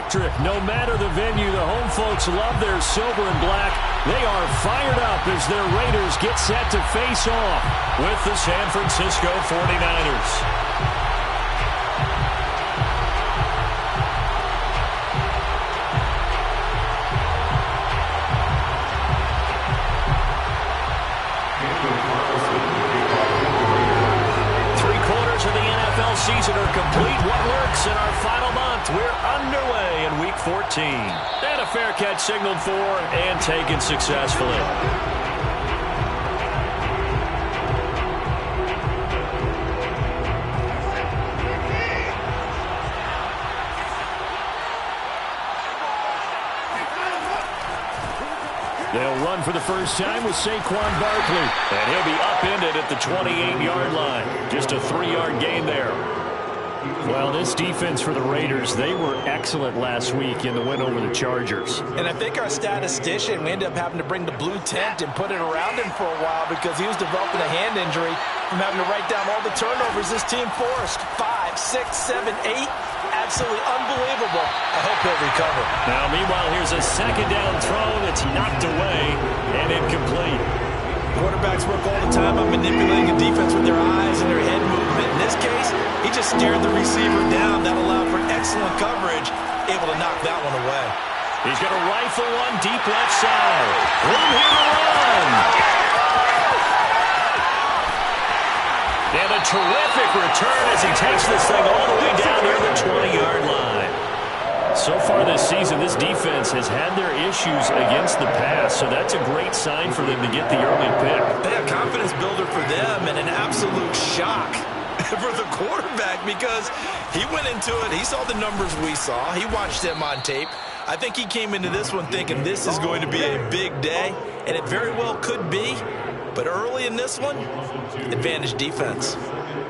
electric. No matter the venue, the home folks love their silver and black. They are fired up as their Raiders get set to face off with the San Francisco 49ers. Season are complete. What works in our final month? We're underway in Week 14. And a fair catch signaled for and taken successfully. They'll run for the first time with Saquon Barkley. And he'll be upended at the 28-yard line. Just a 3-yard gain there. Well, this defense for the Raiders, they were excellent last week in the win over the Chargers. And I think our statistician, we ended up having to bring the blue tent and put it around him for a while because he was developing a hand injury from having to write down all the turnovers this team forced. 5, 6, 7, 8. Absolutely unbelievable. I hope he'll recover. Now, meanwhile, here's a second down throw that's knocked away and incomplete. Quarterbacks work all the time on manipulating a defense with their eyes and their head movement. In this case, he just stared the receiver down. That allowed for excellent coverage, able to knock that one away. He's going to rifle one deep left side. Room here to run. And a terrific return as he takes this thing all the way down near the 20-yard line. So far this season, this defense has had their issues against the pass, so that's a great sign for them to get the early pick. They have confidence builder for them and an absolute shock for the quarterback because he went into it. He saw the numbers we saw. He watched them on tape. I think he came into this one thinking this is going to be a big day, and it very well could be. But early in this one, advantage defense.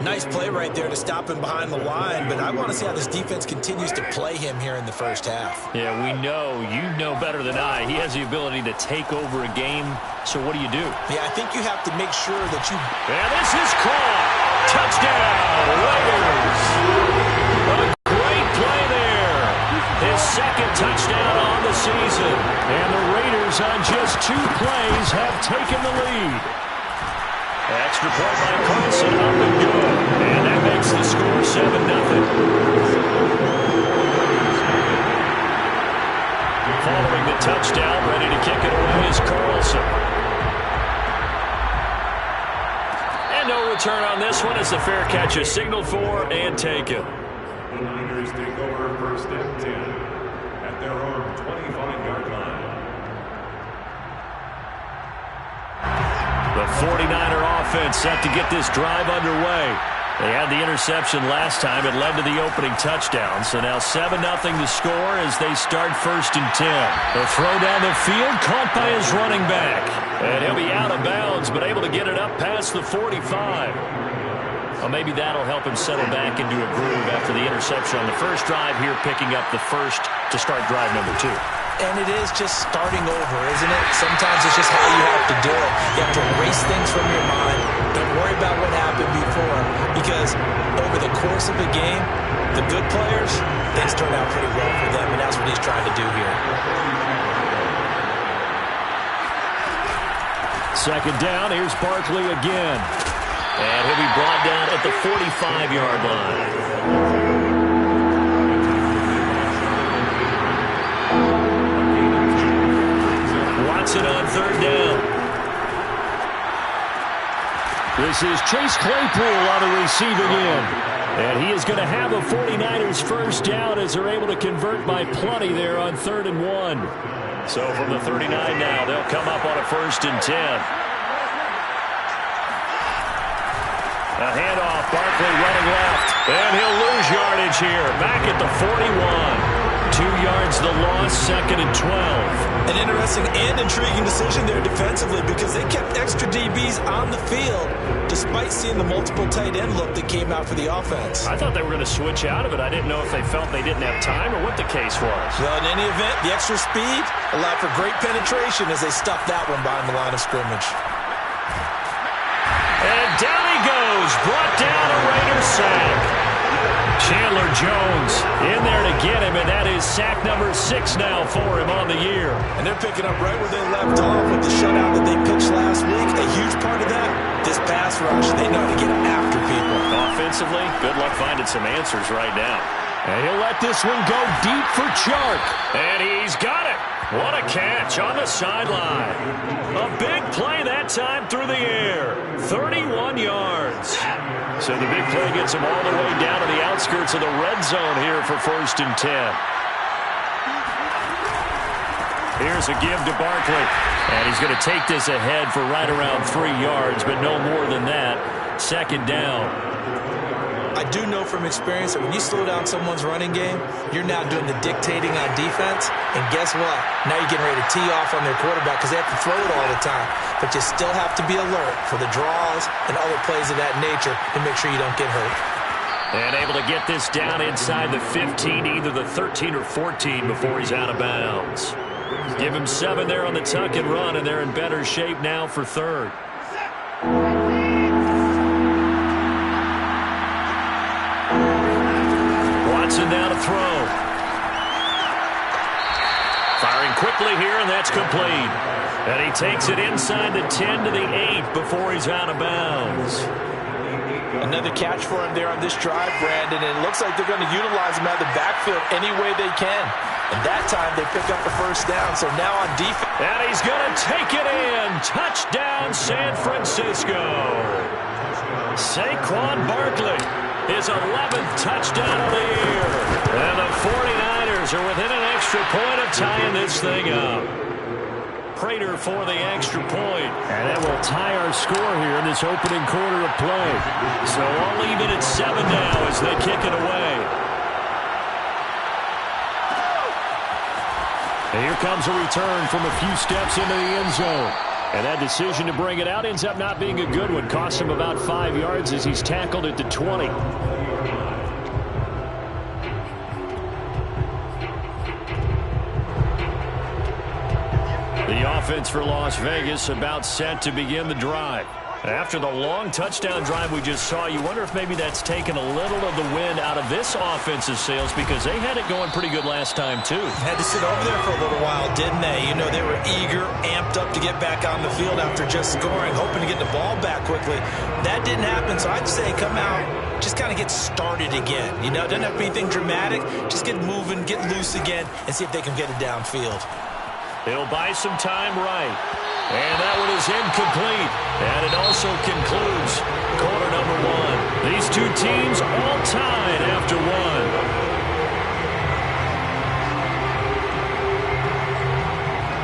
Nice play right there to stop him behind the line, but I want to see how this defense continues to play him here in the first half. Yeah, we know. You know better than I. He has the ability to take over a game, so what do you do? Yeah, I think you have to make sure that you... And this is caught. Touchdown, Raiders. A great play there. His second touchdown on the season. And the Raiders on just 2 plays have taken the lead. Extra point by Carlson, up and good. And that makes the score 7-0. Following the touchdown, ready to kick it away is Carlson. And no return on this one as the fair catch is signaled for and taken. The Niners take over first and 10 at their own 25-yard line. The 49er offense set to get this drive underway. They had the interception last time. It led to the opening touchdown. So now 7-0 to score as they start first and 10. The throw down the field caught by his running back. And he'll be out of bounds, but able to get it up past the 45. Well, maybe that'll help him settle back into a groove after the interception on the first drive here, picking up the first to start drive number 2. And it is just starting over, isn't it? Sometimes it's just how you have to do it. You have to erase things from your mind. Don't worry about what happened before. Because over the course of a game, the good players, things turn out pretty well for them. And that's what he's trying to do here. Second down, here's Barkley again. And he'll be brought down at the 45-yard line. Watson on third down. This is Chase Claypool on the receiving end. And he is going to have a 49ers first down as they're able to convert by plenty there on 3rd and 1. So from the 39 now, they'll come up on a 1st and 10. A handoff, Barkley running left. And he'll lose yardage here. Back at the 41. 2 yards the loss, 2nd and 12. An interesting and intriguing decision there defensively because they kept extra DBs on the field despite seeing the multiple tight end look that came out for the offense. I thought they were going to switch out of it. I didn't know if they felt they didn't have time or what the case was. Well, in any event, the extra speed allowed for great penetration as they stuffed that one behind the line of scrimmage. And down he goes, brought down a Raiders sack. Chandler Jones in there to get him, and that is sack number 6 now for him on the year. And they're picking up right where they left off with the shutout that they pitched last week. A huge part of that, this pass rush. They know how to get after people. Offensively, good luck finding some answers right now. And he'll let this one go deep for Chark. And he's got it. What a catch on the sideline. A big play that time through the air. 31 yards. So the big play gets him all the way down to the outskirts of the red zone here for 1st and 10. Here's a give to Barkley. And he's going to take this ahead for right around 3 yards, but no more than that. 2nd down. I do know from experience that when you slow down someone's running game, you're now doing the dictating on defense. And guess what? Now you're getting ready to tee off on their quarterback because they have to throw it all the time. But you still have to be alert for the draws and other plays of that nature to make sure you don't get hurt. And able to get this down inside the 15, either the 13 or 14 before he's out of bounds. Give him 7 there on the tuck and run, and they're in better shape now for 3rd. Watson now to throw. Firing quickly here, and that's complete. And he takes it inside the 10 to the 8 before he's out of bounds. Another catch for him there on this drive, Brandon, and it looks like they're going to utilize him out of the backfield any way they can. And that time they pick up the 1st down, so now on defense. And he's going to take it in. Touchdown, San Francisco. Saquon Barkley. His 11th touchdown of the year. And the 49ers are within an extra point of tying this thing up. Prater for the extra point. And that will tie our score here in this opening quarter of play. So all even at 7 now as they kick it away. And here comes a return from a few steps into the end zone. And that decision to bring it out ends up not being a good one. Costs him about 5 yards as he's tackled at the 20. The offense for Las Vegas about set to begin the drive. After the long touchdown drive we just saw, you wonder if maybe that's taken a little of the wind out of this offense's sails because they had it going pretty good last time, too. Had to sit over there for a little while, didn't they? You know, they were eager, amped up to get back on the field after just scoring, hoping to get the ball back quickly. That didn't happen, so I'd say come out, just kind of get started again. You know, it doesn't have to be anything dramatic. Just get moving, get loose again, and see if they can get it downfield. He'll buy some time right. And that one is incomplete. And it also concludes quarter number 1. These two teams all tied after 1.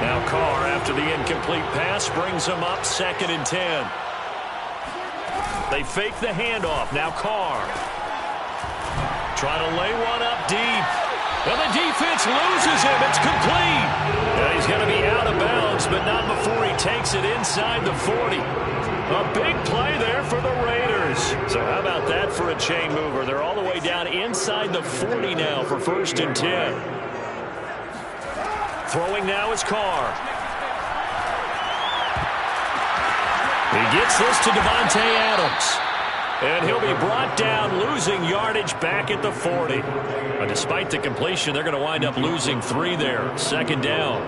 Now Carr, after the incomplete pass, brings them up 2nd and 10. They fake the handoff. Now Carr. Trying to lay one up deep. Well, the defense loses him. It's complete. And he's going to be out of bounds, but not before he takes it inside the 40. A big play there for the Raiders. So how about that for a chain mover? They're all the way down inside the 40 now for 1st and 10. Throwing now is Carr. He gets this to Devontae Adams. And he'll be brought down, losing yardage back at the 40. But despite the completion, they're going to wind up losing 3 there. 2nd down.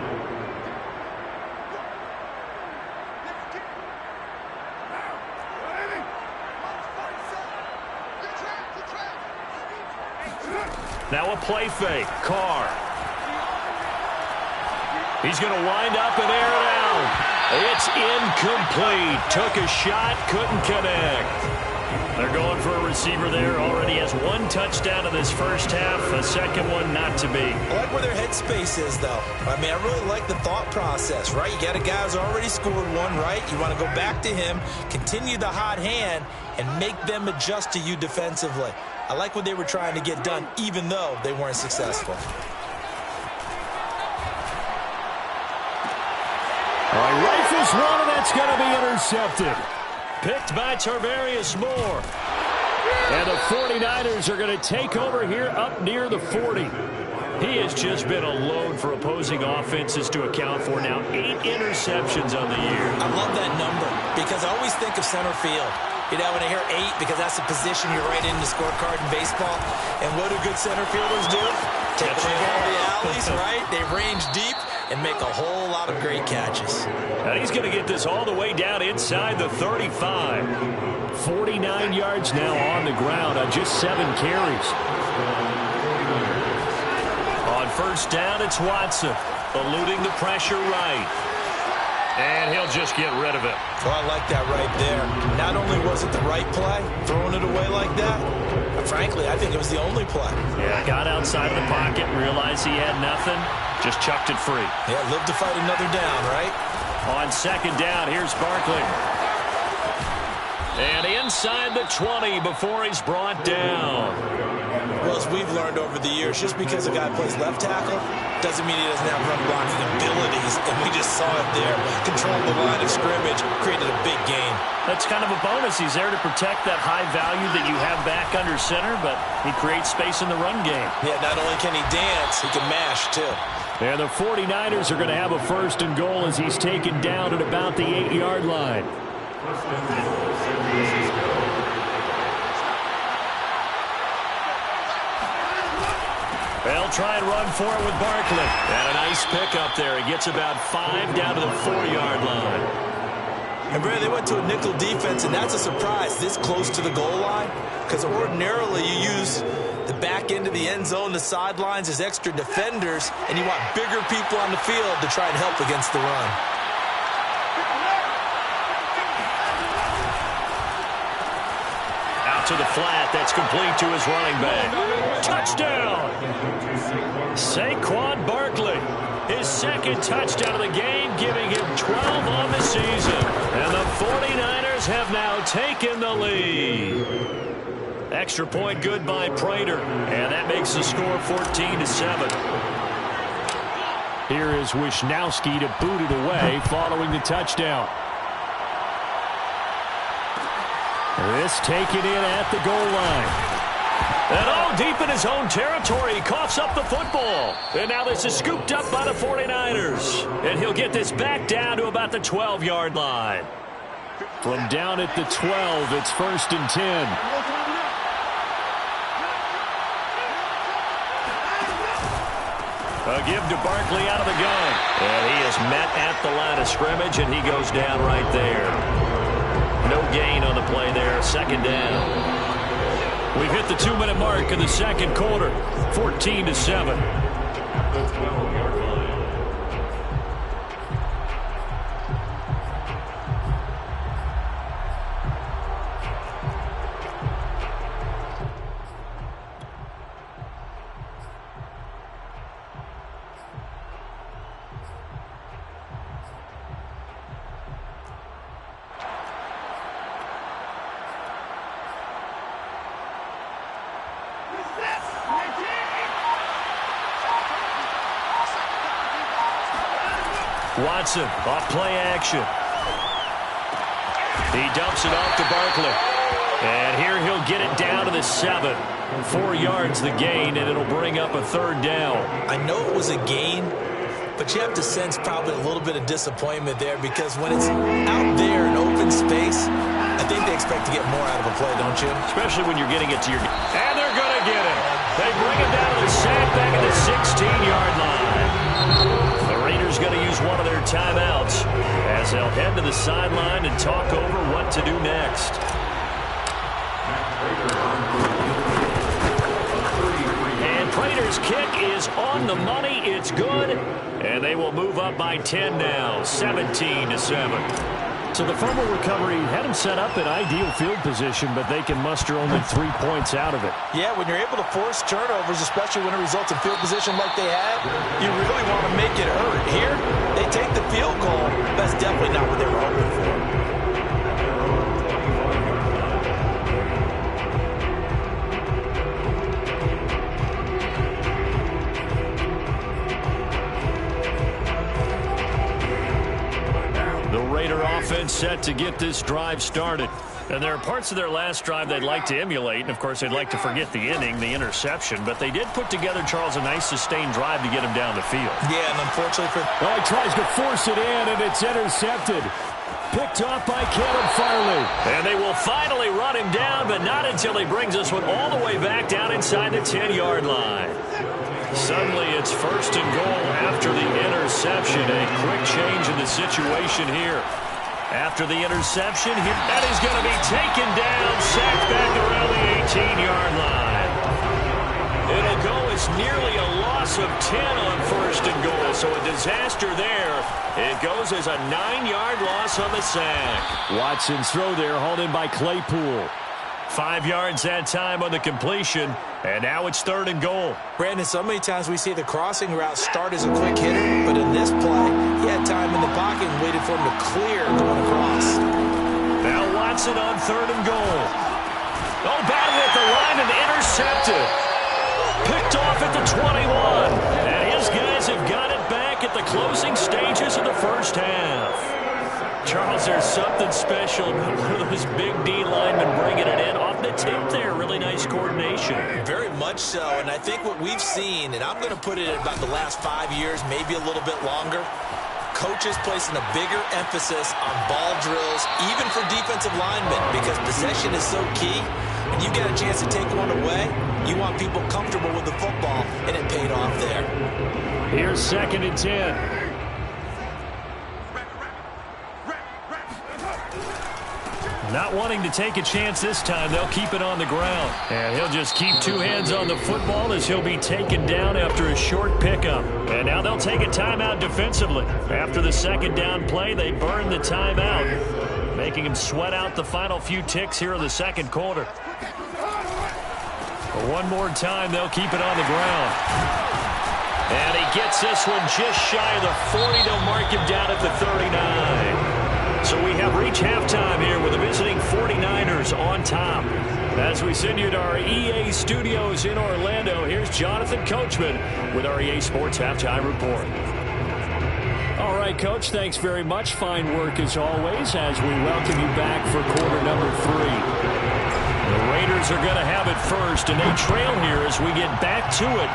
Now a play fake. Carr. He's going to wind up and air it out. It's incomplete. Took a shot, couldn't connect. They're going for a receiver there. Already has 1 touchdown in this first half. A second one not to be. I like where their headspace is, though. I mean, I really like the thought process, right? You got a guy who's already scored 1, right? You want to go back to him, continue the hot hand, and make them adjust to you defensively. I like what they were trying to get done, even though they weren't successful. All right, rifles one, and that's going to be intercepted. Picked by Tarvarius Moore. And the 49ers are going to take over here up near the 40. He has just been a load for opposing offenses to account for now. 8 interceptions on the year. I love that number because I always think of center field. When I hear 8, because that's the position you're right in the scorecard in baseball. And what do good center fielders do? Take away all the alleys, right? They range deep and make a whole lot of great catches. And he's going to get this all the way down inside the 35. 49 yards now on the ground on just 7 carries. On first down, it's Watson, eluding the pressure right. And he'll just get rid of it. Well, I like that right there. Not only was it the right play, throwing it away like that, but frankly, I think it was the only play. Yeah, got outside the pocket, realized he had nothing, just chucked it free. Yeah, live to fight another down, right? On second down, here's Barkley. And inside the 20 before he's brought down. Well, as we've learned over the years, just because a guy plays left tackle doesn't mean he doesn't have run blocking abilities. And we just saw it there. Controlled the line of scrimmage, created a big gain. That's kind of a bonus. He's there to protect that high value that you have back under center, but he creates space in the run game. Yeah, not only can he dance, he can mash, too. And the 49ers are going to have a first and goal as he's taken down at about the 8-yard line. They'll try and run for it with Barkley. And a nice pickup there. He gets about 5 down to the 4-yard line. And, Brad, they went to a nickel defense, and that's a surprise this close to the goal line, because ordinarily you use the back end of the end zone, the sidelines as extra defenders, and you want bigger people on the field to try and help against the run. To the flat, that's complete to his running back. Touchdown! Saquon Barkley, his second touchdown of the game, giving him 12 on the season. And the 49ers have now taken the lead. Extra point good by Prater, and that makes the score 14-7. Here is Wisnowski to boot it away following the touchdown. This taken in at the goal line. And all deep in his own territory, he coughs up the football. And now this is scooped up by the 49ers. And he'll get this back down to about the 12-yard line. From down at the 12, it's first and 10. A give to Barkley out of the gun. And he is met at the line of scrimmage, and he goes down right there. No gain on the play there, second down. We've hit the 2-minute mark in the second quarter, 14-7. Watson, off play action. He dumps it off to Barkley. And here he'll get it down to the 7. 4 yards the gain, and it'll bring up a third down. I know it was a gain, but you have to sense probably a little bit of disappointment there, because when it's out there in open space, I think they expect to get more out of a play, don't you? Especially when you're getting it to your... And they're going to get it. They bring it down to the sack back at the 16-yard line. The Raiders going to use one of their timeouts as they'll head to the sideline and talk over what to do next. And Prater's kick is on the money. It's good. And they will move up by 10 now, 17-7. So the fumble recovery had him set up in ideal field position, but they can muster only 3 points out of it. Yeah, when you're able to force turnovers, especially when it results in field position like they had, you really want to make it hurt. Here, they take the field goal. That's definitely not what they were hoping for. Offense set to get this drive started. And there are parts of their last drive they'd like to emulate, and of course they'd like to forget the inning, the interception, but they did put together, Charles, a nice sustained drive to get him down the field. Yeah, and unfortunately for... Well, he tries to force it in, and it's intercepted. Picked off by Caleb Farley. And they will finally run him down, but not until he brings this one all the way back down inside the 10-yard line. Suddenly it's first and goal after the interception. A quick change in the situation here. After the interception, that is going to be taken down, sacked back around the 18-yard line. It'll go as nearly a loss of 10 on first and goal, so a disaster there. It goes as a 9-yard loss on the sack. Watson's throw there hauled in by Claypool. 5 yards that time on the completion, and now it's third and goal. Brandon, so many times we see the crossing route start as a quick hitter, but in this play, he had time in the pocket and waited for him to clear going across. Now Watson on third and goal. Oh, battle at the line and intercepted. Picked off at the 21. And his guys have got it back at the closing stages of the first half. Charles, there's something special about one of those big D linemen bringing it in off the tip there. Really nice coordination. Very much so, and I think what we've seen, and I'm going to put it at about the last 5 years, maybe a little bit longer, coaches placing a bigger emphasis on ball drills, even for defensive linemen, because possession is so key. And you get a chance to take one away, you want people comfortable with the football, and it paid off there. Here's second and 10. Not wanting to take a chance this time, they'll keep it on the ground. And he'll just keep two hands on the football as he'll be taken down after a short pickup. And now they'll take a timeout defensively. After the second down play, they burn the timeout, making him sweat out the final few ticks here in the second quarter. But one more time, they'll keep it on the ground. And he gets this one just shy of the 40. They'll mark him down at the 39. So we have reached halftime here with the visiting 49ers on top. As we send you to our EA studios in Orlando, here's Jonathan Coachman with our EA Sports Halftime Report. All right, Coach, thanks very much. Fine work as always as we welcome you back for quarter number 3. The Raiders are going to have it first, and they trail here as we get back to it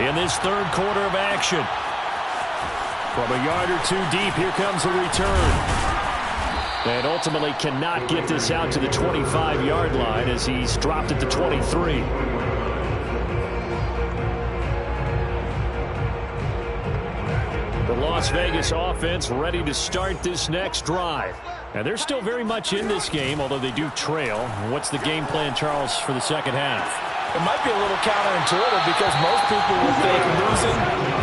in this third quarter of action. From a yard or two deep, here comes a return. And ultimately cannot get this out to the 25-yard line as he's dropped at the 23. The Las Vegas offense ready to start this next drive. And they're still very much in this game, although they do trail. What's the game plan, Charles, for the second half? It might be a little counterintuitive because most people would think losing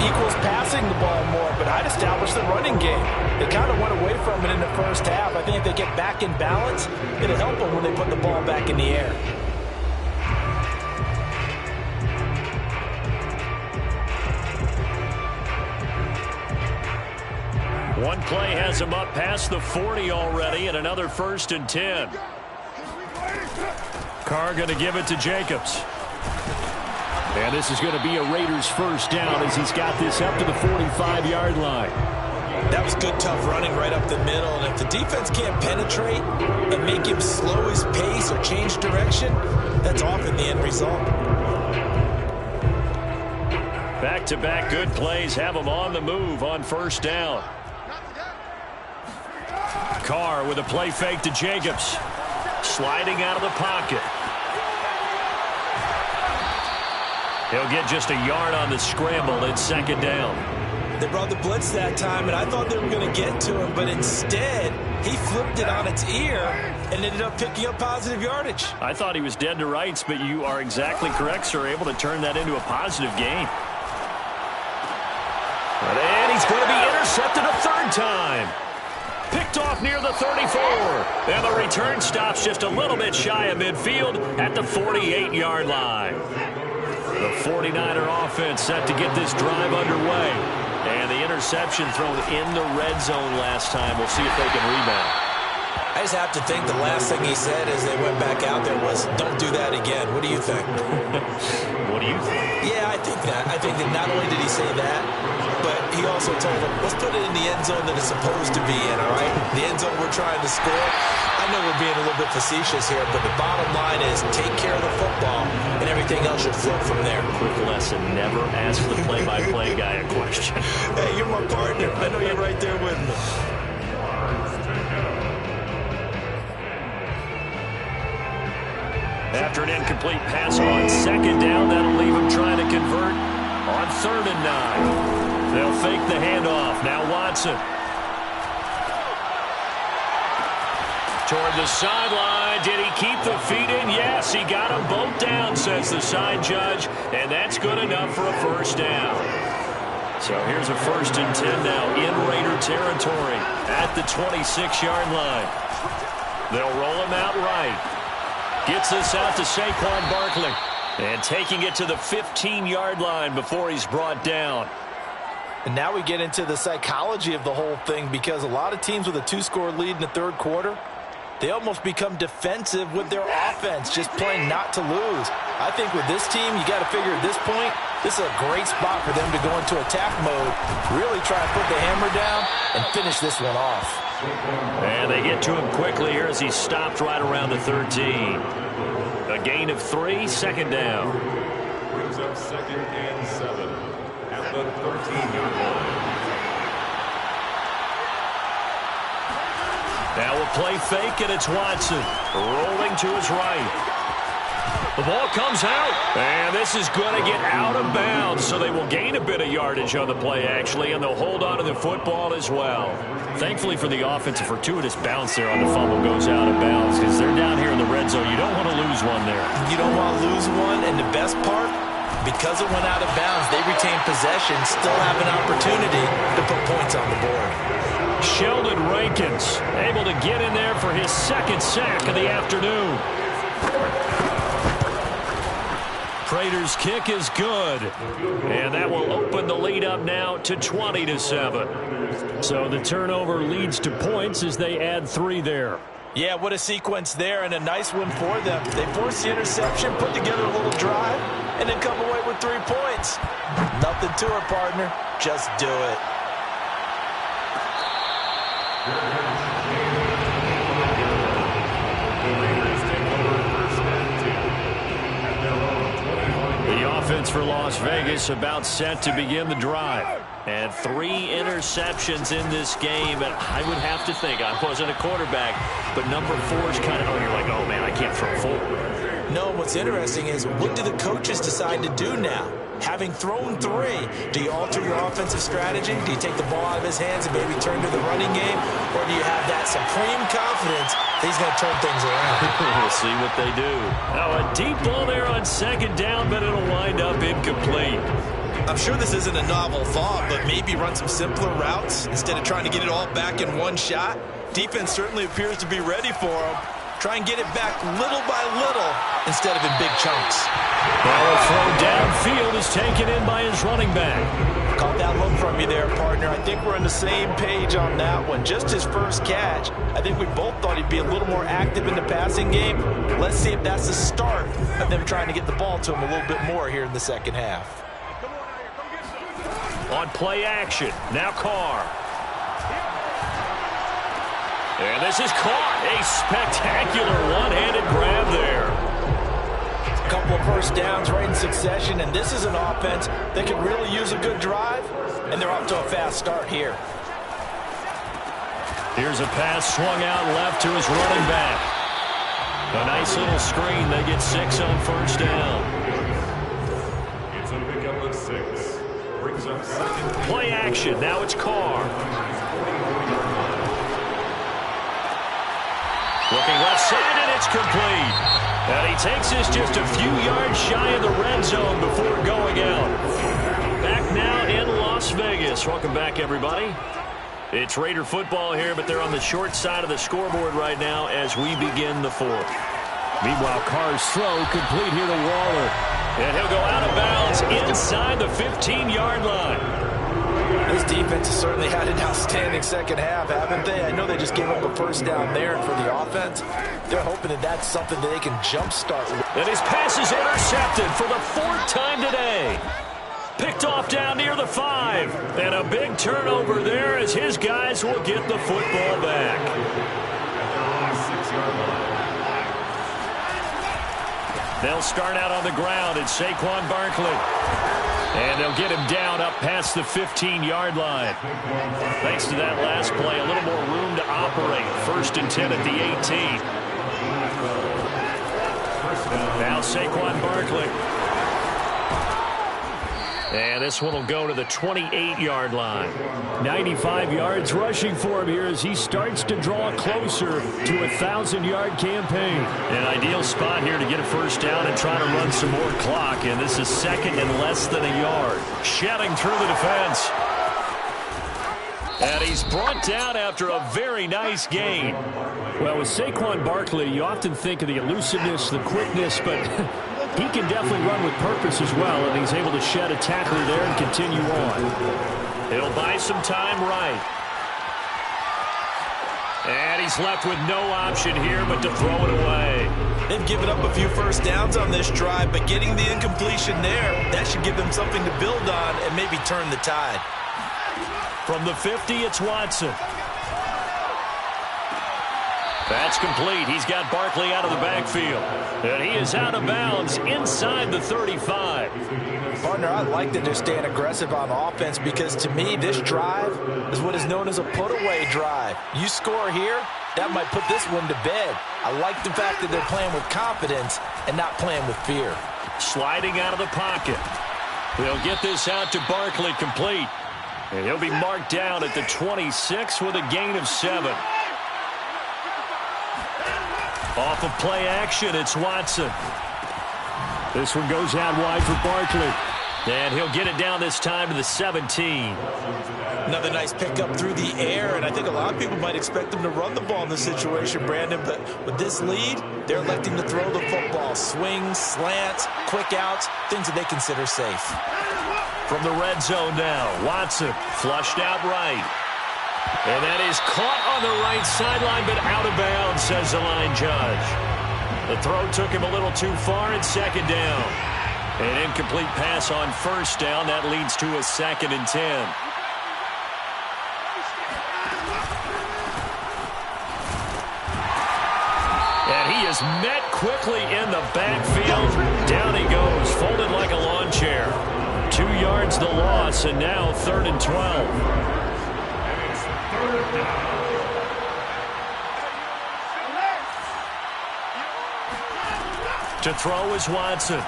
equals passing the ball more, but I'd establish the running game. They kind of went away from it in the first half. I think if they get back in balance, it'll help them when they put the ball back in the air. One play has him up past the 40 already, and another first and 10. Carr going to give it to Jacobs. And this is going to be a Raiders first down as he's got this up to the 45-yard line. That was good, tough running right up the middle. And if the defense can't penetrate and make him slow his pace or change direction, that's often the end result. Back-to-back good plays have him on the move on first down. Carr with a play fake to Jacobs. Sliding out of the pocket. He'll get just a yard on the scramble. It's second down. They brought the blitz that time, and I thought they were going to get to him, but instead, he flipped it on its ear and ended up picking up positive yardage. I thought he was dead to rights, but you are exactly correct, sir. Able to turn that into a positive gain. And he's going to be intercepted a third time. Picked off near the 34. And the return stops just a little bit shy of midfield at the 48-yard line. The 49er offense set to get this drive underway. And the interception thrown in the red zone last time. We'll see if they can rebound. I just have to think the last thing he said as they went back out there was, don't do that again. What do you think? What do you think? Yeah, I think that. I think that not only did he say that, but he also told them, let's put it in the end zone that it's supposed to be in, all right? The end zone we're trying to score. I know we're being a little bit facetious here, but the bottom line is take care of the football, and everything else should flow from there. Quick lesson, never ask the play-by-play guy a question. Hey, you're my partner. I know you're right there with me. incomplete pass on second down. That'll leave him trying to convert on 3rd and 9. They'll fake the handoff. Now Watson. Toward the sideline. Did he keep the feet in? Yes, he got them both down, says the side judge. And that's good enough for a first down. So here's a 1st and 10 now in Raider territory at the 26-yard line. They'll roll him out right. Gets this out to Saquon Barkley. And taking it to the 15-yard line before he's brought down. And now we get into the psychology of the whole thing, because a lot of teams with a 2-score lead in the 3rd quarter, they almost become defensive with their offense, just playing not to lose. I think with this team, you got to figure at this point, this is a great spot for them to go into attack mode, really try to put the hammer down and finish this one off. And they get to him quickly here as he stopped right around the 13. A gain of 3, 2nd down. Brings up 2nd and 7 at the 13-yard line. Now a play fake, and it's Watson rolling to his right. The ball comes out, and this is going to get out of bounds, so they will gain a bit of yardage on the play, actually, and they'll hold on to the football as well. Thankfully for the offense, a fortuitous bounce there on the fumble goes out of bounds, because they're down here in the red zone. You don't want to lose one there. You don't want to lose one, and the best part, because it went out of bounds, they retain possession, still have an opportunity to put points on the board. Sheldon Rankins able to get in there for his 2nd sack of the afternoon. Prater's kick is good, and that will open the lead up now to 20-7. So the turnover leads to points as they add 3 there. Yeah, what a sequence there, and a nice one for them. They force the interception, put together a little drive, and then come away with 3 points. Nothing to it, partner. Just do it. The offense for Las Vegas about set to begin the drive. And 3 interceptions in this game. And I would have to think, I wasn't a quarterback, but number 4 is kind of, you're like, oh, man, I can't throw 4. No, what's interesting is, what do the coaches decide to do now? Having thrown 3, do you alter your offensive strategy? Do you take the ball out of his hands and maybe turn to the running game? Or do you have that supreme confidence that he's going to turn things around? We'll see what they do. Now, a deep ball there on 2nd down, but it'll wind up incomplete. I'm sure this isn't a novel thought, but maybe run some simpler routes instead of trying to get it all back in one shot. Defense certainly appears to be ready for him. Try and get it back little by little instead of in big chunks. Ball thrown downfield is taken in by his running back. Caught that look from you there, partner. I think we're on the same page on that one. Just his first catch. I think we both thought he'd be a little more active in the passing game. Let's see if that's the start of them trying to get the ball to him a little bit more here in the 2nd half. On play action, now Carr. And this is caught. A spectacular one-handed grab there. A couple of first downs right in succession, and this is an offense that could really use a good drive, and they're off to a fast start here. Here's a pass swung out left to his running back. A nice little screen. They get 6 on 1st down. It's a pickup of 6. Brings up 2nd. Play action. Now it's Carr. Looking left side, and it's complete. And he takes this just a few yards shy of the red zone before going out. Back now in Las Vegas. Welcome back, everybody. It's Raider football here, but they're on the short side of the scoreboard right now as we begin the 4th. Meanwhile, Carr's throw complete here to Waller. And he'll go out of bounds inside the 15-yard line. This defense has certainly had an outstanding 2nd half, haven't they? I know they just gave up a first down there, and for the offense, they're hoping that that's something that they can jumpstart. And his pass is intercepted for the 4th time today. Picked off down near the 5. And a big turnover there as his guys will get the football back. They'll start out on the ground. It's Saquon Barkley. And they'll get him down up past the 15-yard line. Thanks to that last play, a little more room to operate. 1st and 10 at the 18. Now Saquon Barkley. And this one will go to the 28-yard line. 95 yards rushing for him here as he starts to draw closer to a 1,000-yard campaign. An ideal spot here to get a first down and try to run some more clock. And this is second and less than a yard. Shedding through the defense. And he's brought down after a very nice gain. Well, with Saquon Barkley, you often think of the elusiveness, the quickness, but he can definitely run with purpose as well, and he's able to shed a tackler there and continue on. He'll buy some time right. And he's left with no option here but to throw it away. They've given up a few first downs on this drive, but getting the incompletion there, that should give them something to build on and maybe turn the tide. From the 50, it's Watson. That's complete. He's got Barkley out of the backfield. And he is out of bounds inside the 35. Partner, I like that they're staying aggressive on offense because to me, this drive is what is known as a put-away drive. You score here, that might put this one to bed. I like the fact that they're playing with confidence and not playing with fear. Sliding out of the pocket. They'll get this out to Barkley complete. And he'll be marked down at the 26 with a gain of 7. Off of play action, it's Watson. This one goes out wide for Barkley. And he'll get it down this time to the 17. Another nice pickup through the air, and I think a lot of people might expect them to run the ball in this situation, Brandon, but with this lead, they're electing to throw the football. Swings, slants, quick outs, things that they consider safe. From the red zone now, Watson flushed out right. And that is caught on the right sideline, but out of bounds, says the line judge. The throw took him a little too far at second down. An incomplete pass on first down. That leads to a 2nd and 10. And he is met quickly in the backfield. Down he goes, folded like a lawn chair. 2 yards the loss, and now 3rd and 12. To throw is Watson.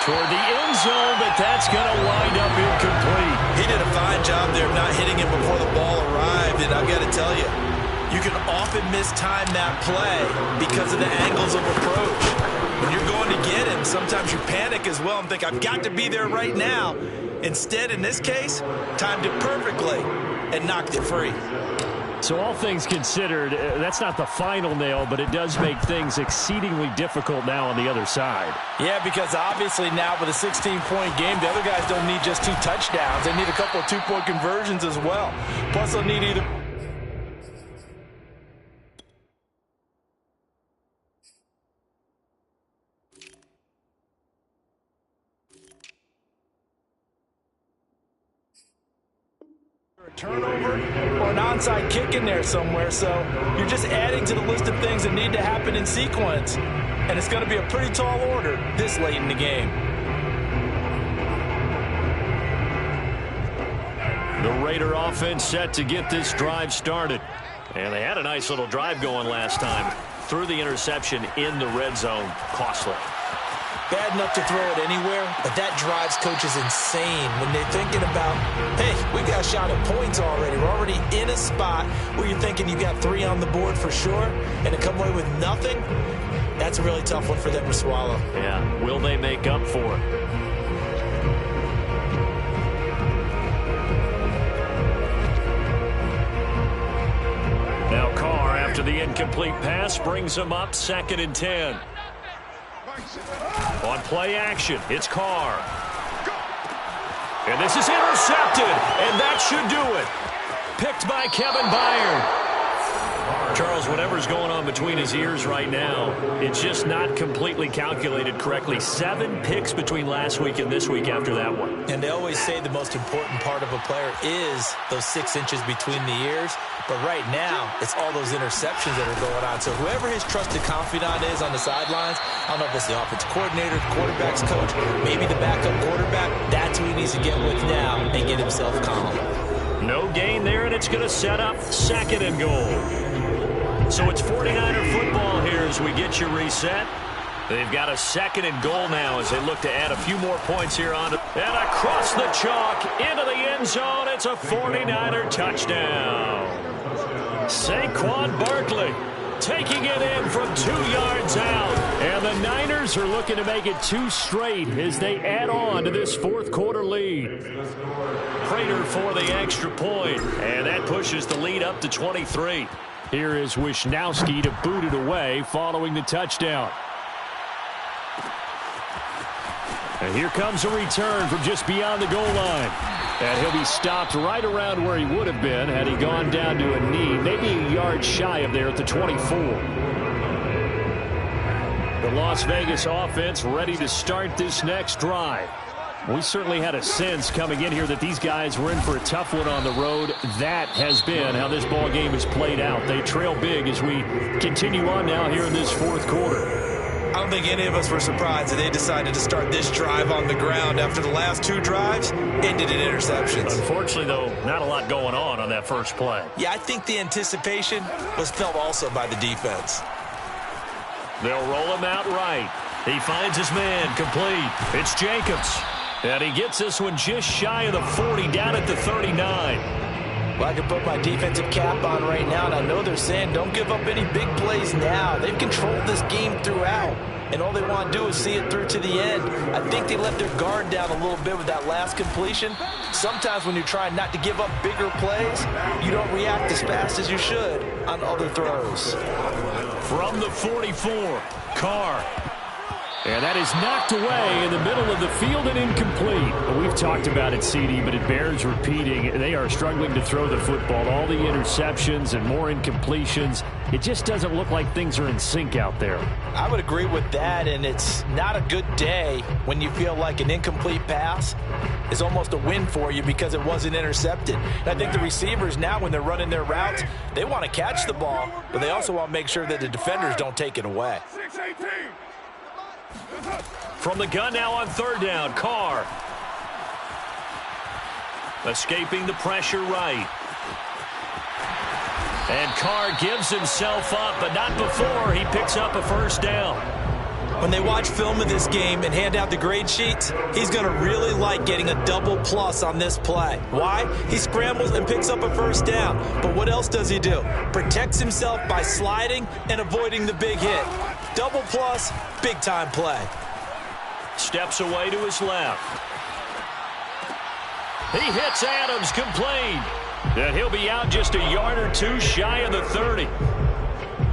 Toward the end zone, but that's going to wind up incomplete. He did a fine job there of not hitting him before the ball arrived, and I've got to tell you, you can often mistime that play because of the angles of approach. When you're going to get him, sometimes you panic as well and think, I've got to be there right now. Instead, in this case, timed it perfectly and knocked it free. So all things considered, that's not the final nail, but it does make things exceedingly difficult now on the other side. Yeah, because obviously now with a 16-point game, the other guys don't need just 2 touchdowns. They need a couple of 2-point conversions as well. Plus, they'll need either... turnover or an onside kick in there somewhere. So you're just adding to the list of things that need to happen in sequence. And it's going to be a pretty tall order this late in the game. The Raider offense set to get this drive started. And they had a nice little drive going last time. Threw the interception in the red zone. Costly. Bad enough to throw it anywhere, but that drives coaches insane when they're thinking about, hey, we got a shot at points already. We're already in a spot where you're thinking you got 3 on the board for sure, and to come away with nothing, that's a really tough one for them to swallow. Yeah, will they make up for it? Now Carr, after the incomplete pass, brings him up 2nd and 10. On play action, it's Carr. And this is intercepted, and that should do it. Picked by Kevin Byard. Charles, whatever's going on between his ears right now, it's just not completely calculated correctly. 7 picks between last week and this week after that one. And they always say the most important part of a player is those 6 inches between the ears. But right now, it's all those interceptions that are going on. So whoever his trusted confidant is on the sidelines, I don't know if it's the offensive coordinator, the quarterback's coach, maybe the backup quarterback, that's who he needs to get with now and get himself calm. No gain there, and it's going to set up 2nd and goal. So it's 49er football here as we get you reset. They've got a 2nd and goal now as they look to add a few more points here on. And across the chalk into the end zone. It's a 49er touchdown. Saquon Barkley taking it in from 2 yards out. And the Niners are looking to make it 2 straight as they add on to this 4th quarter lead. Prater for the extra point. And that pushes the lead up to 23. Here is Wisnowski to boot it away following the touchdown. And here comes a return from just beyond the goal line. And he'll be stopped right around where he would have been had he gone down to a knee, maybe a yard shy of there at the 24. The Las Vegas offense ready to start this next drive. We certainly had a sense coming in here that these guys were in for a tough one on the road. That has been how this ball game has played out. They trail big as we continue on now here in this 4th quarter. I don't think any of us were surprised that they decided to start this drive on the ground after the last 2 drives ended in interceptions. Unfortunately, though, not a lot going on that first play. Yeah, I think the anticipation was felt also by the defense. They'll roll him out right. He finds his man complete. It's Jacobs. And he gets this one just shy of the 40 down at the 39. Well, I can put my defensive cap on right now, and I know they're saying don't give up any big plays now. They've controlled this game throughout, and all they want to do is see it through to the end. I think they let their guard down a little bit with that last completion. Sometimes when you're trying not to give up bigger plays, you don't react as fast as you should on other throws. From the 44, Carr. And that is knocked away in the middle of the field and incomplete. We've talked about it, CD, but it bears repeating. They are struggling to throw the football. All the interceptions and more incompletions. It just doesn't look like things are in sync out there. I would agree with that, and it's not a good day when you feel like an incomplete pass is almost a win for you because it wasn't intercepted. And I think the receivers now, when they're running their routes, they want to catch the ball, but they also want to make sure that the defenders don't take it away. From the gun now on 3rd down, Carr. Escaping the pressure right. And Carr gives himself up, but not before he picks up a 1st down. When they watch film of this game and hand out the grade sheets, he's going to really like getting a double plus on this play. Why? He scrambles and picks up a 1st down. But what else does he do? Protects himself by sliding and avoiding the big hit. Double plus, big-time play. Steps away to his left. He hits Adams complete. And he'll be out just a yard or 2 shy of the 30.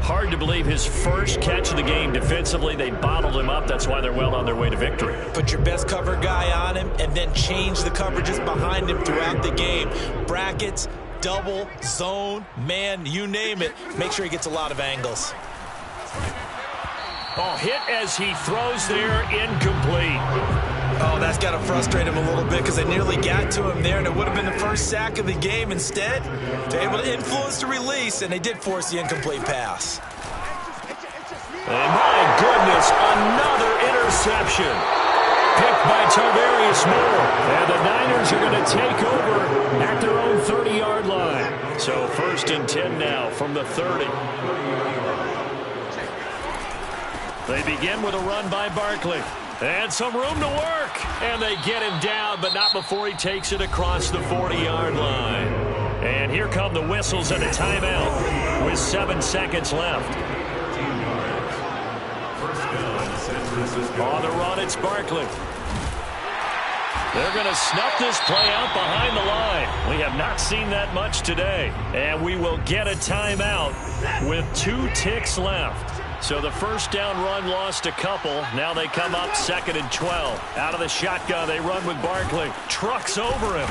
Hard to believe his first catch of the game defensively. They bottled him up. That's why they're well on their way to victory. Put your best cover guy on him and then change the coverages behind him throughout the game. Brackets, double, zone, man, you name it. Make sure he gets a lot of angles. Oh, hit as he throws there, incomplete. Oh, that's got to frustrate him a little bit because they nearly got to him there, and it would have been the first sack of the game. Instead, they're able to influence the release, and they did force the incomplete pass. And my goodness, another interception. Picked by Tarvarius Moore. And the Niners are going to take over at their own 30-yard line. So 1st and 10 now from the 30. They begin with a run by Barkley. And some room to work. And they get him down, but not before he takes it across the 40-yard line. And here come the whistles and a timeout with 7 seconds left. On the run, it's Barkley. They're going to snuff this play out behind the line. We have not seen that much today. And we will get a timeout with 2 ticks left. So the 1st down run lost a couple. Now they come up 2nd and 12. Out of the shotgun, they run with Barkley. Trucks over him.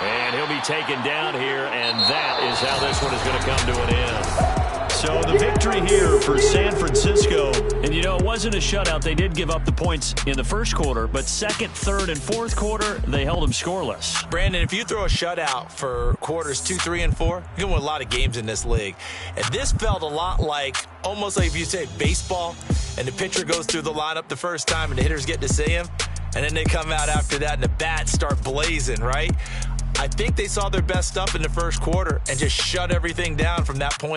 And he'll be taken down here, and that is how this one is going to come to an end. So the victory here for San Francisco. And, you know, it wasn't a shutout. They did give up the points in the 1st quarter, but 2nd, 3rd, and 4th quarter, they held them scoreless. Brandon, if you throw a shutout for quarters 2, 3, and 4, you're going to win a lot of games in this league. And this felt a lot like, almost like if you say baseball, and the pitcher goes through the lineup the first time, and the hitters get to see him, and then they come out after that, and the bats start blazing, right? I think they saw their best stuff in the 1st quarter and just shut everything down from that point.